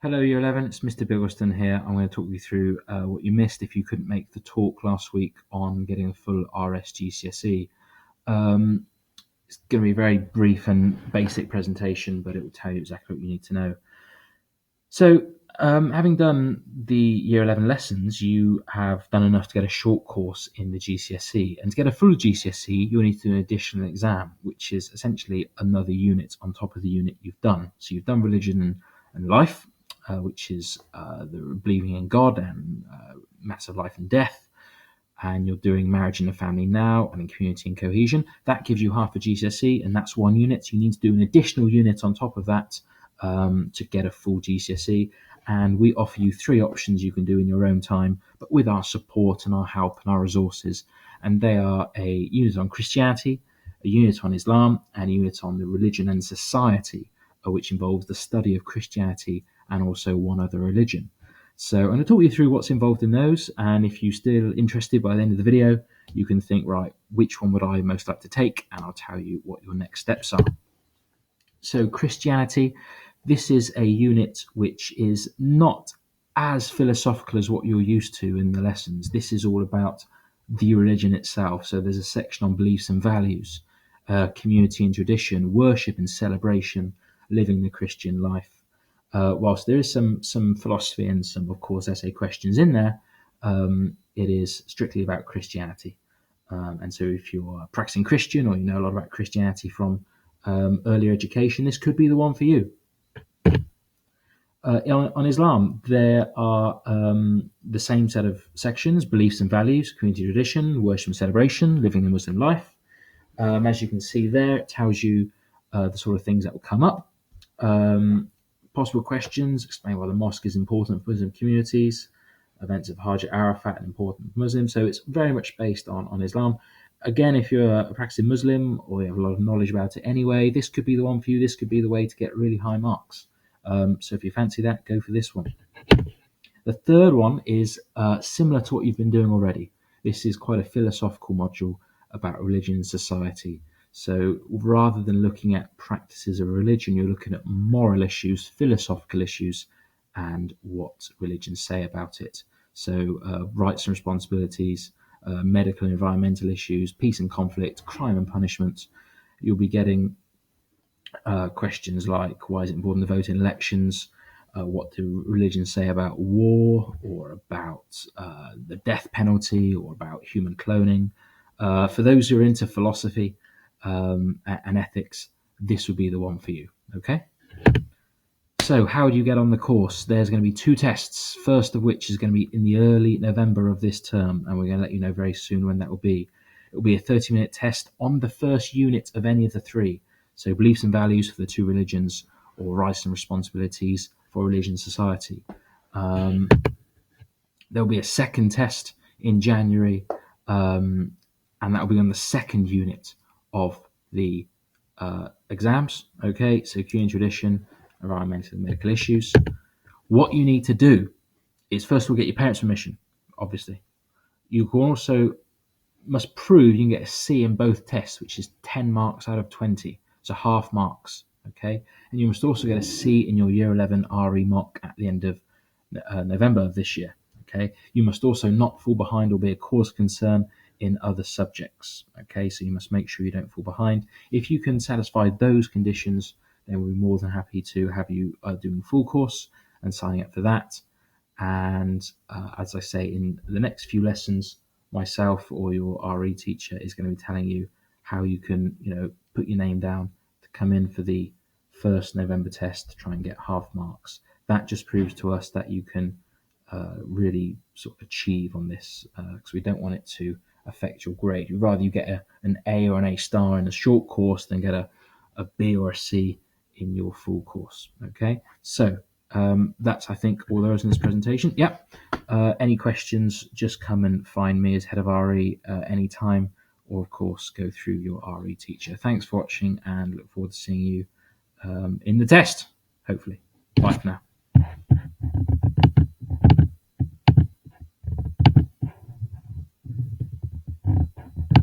Hello, Year 11. It's Mr. Biggleston here. I'm going to talk you through what you missed if you couldn't make the talk last week on getting a full RS GCSE. It's going to be a very brief and basic presentation, but it will tell you exactly what you need to know. So, having done the Year 11 lessons, you have done enough to get a short course in the GCSE. And to get a full GCSE, you'll need to do an additional exam, which is essentially another unit on top of the unit you've done. So you've done religion and life, which is the believing in God and matters of life and death. And you're doing marriage and the family now and in community and cohesion. That gives you half a GCSE, and that's one unit. So you need to do an additional unit on top of that to get a full GCSE. And we offer you 3 options you can do in your own time, but with our support and our help and our resources. And they are a unit on Christianity, a unit on Islam, and a unit on the religion and society, which involves the study of Christianity and also one other religion. So I'm going to talk you through what's involved in those, and if you're still interested by the end of the video, you can think, right, which one would I most like to take, and I'll tell you what your next steps are. So Christianity, this is a unit which is not as philosophical as what you're used to in the lessons. This is all about the religion itself. So there's a section on beliefs and values, community and tradition, worship and celebration, living the Christian life. Whilst there is some philosophy and some, of course, essay questions in there, it is strictly about Christianity. And so if you're a practicing Christian or you know a lot about Christianity from earlier education, this could be the one for you. On Islam, there are the same set of sections: beliefs and values, community tradition, worship and celebration, living the Muslim life. As you can see there, it tells you the sort of things that will come up. Possible questions: explain why the mosque is important for Muslim communities, events of Hajj Arafat and important for Muslims. So it's very much based on Islam. Again, if you're a practicing Muslim or you have a lot of knowledge about it anyway, this could be the one for you. This could be the way to get really high marks. So if you fancy that, go for this one. The third one is similar to what you've been doing already. This is quite a philosophical module about religion and society. So rather than looking at practices of religion, you're looking at moral issues, philosophical issues, and what religions say about it. So rights and responsibilities, medical and environmental issues, peace and conflict, crime and punishment. You'll be getting questions like, why is it important to vote in elections? What do religions say about war, or about the death penalty, or about human cloning? For those who are into philosophy and ethics, this would be the one for you. Okay. So how do you get on the course? There's going to be 2 tests, first of which is going to be in the early November of this term, and we're going to let you know very soon when that will be. It will be a 30-minute test on the first unit of any of the 3. So beliefs and values for the 2 religions, or rights and responsibilities for religion and society. There'll be a second test in January, and that will be on the second unit of the exams. Okay, so community tradition, environmental and medical issues. What you need to do is, first of all, get your parents' permission, obviously. You can also must prove you can get a C in both tests, which is 10 marks out of 20. So half marks, okay? And you must also get a C in your Year 11 RE mock at the end of November of this year, okay? You must also not fall behind or be a cause concern in other subjects, okay? So you must make sure you don't fall behind. If you can satisfy those conditions, then we'll be more than happy to have you doing full course and signing up for that. And as I say, in the next few lessons, myself or your RE teacher is going to be telling you how you can, put your name down to come in for the first November test to try and get half marks. That just proves to us that you can really sort of achieve on this, because we don't want it to affect your grade. We'd rather you get an A or an A star in a short course than get a B or a C in your full course. Okay, so that's, I think, all there is in this presentation. Yep. Any questions, just come and find me as head of RE anytime, or of course go through your RE teacher. Thanks for watching, and look forward to seeing you in the test, hopefully. Bye for now.